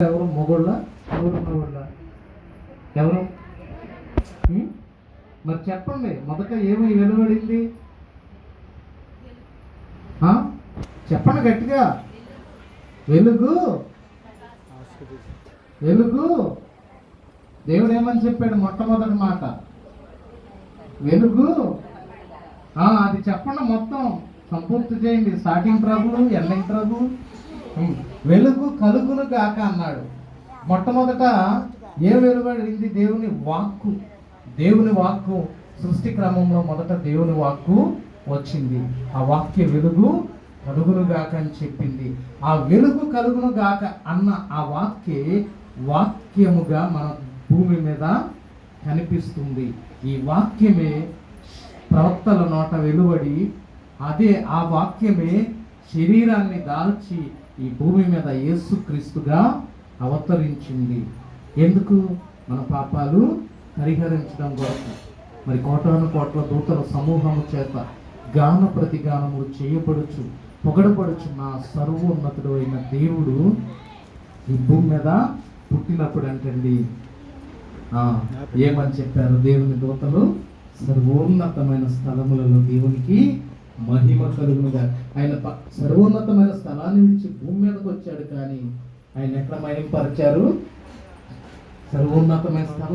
ఎవరు మొగోళ్ళ ఎవరు మొగోళ్ళ ఎవరు మరి చెప్పండి. మొదట ఏమి వెలువడింది? చెప్పండి గట్టిగా. వెలుగు. వెలుగు. దేవుడు ఏమని చెప్పాడు? మొట్టమొదటి మాట వెలుగు. అది చెప్పండి, మొత్తం సంపూర్తి చేయండి. Starting trouble, ending trouble. వెలుగు కలుగును గాక అన్నాడు. మొట్టమొదట ఏ వెలువడింది? దేవుని వాక్కు. దేవుని వాక్కు సృష్టి క్రమంలో మొదట దేవుని వాక్కు వచ్చింది. ఆ వాక్య వెలుగు కలుగును గాక అని చెప్పింది. ఆ వెలుగు కలుగును గాక అన్న ఆ వాక్యముగా మన భూమి మీద కనిపిస్తుంది. ఈ వాక్యమే ప్రవక్తల నోట వెలువడి, అదే ఆ వాక్యమే శరీరాన్ని దాల్చి ఈ భూమి మీద యేసుక్రీస్తుగా అవతరించింది. ఎందుకు? మన పాపాలు పరిహరించడం కొరకు. మరి కోటాను కోట్ల దూతల సమూహము చేత గాన ప్రతిగానములు చేయబడుచు పొగడబడుచు నా సర్వోన్నతుడు అయిన దేవుడు ఈ భూమి మీద పుట్టినప్పుడు అంటండి ఏమని చెప్పారు? దేవుని దూతలు సర్వోన్నతమైన స్థలములలో దేవునికి మహిమ కలుగునుగా. ఆయన సర్వోన్నతమైన స్థలాన్ని నుంచి భూమి మీదకి వచ్చాడు, కానీ ఆయన ఎక్కడ మహిమపరిచారు? సర్వోన్నతమైన స్థలం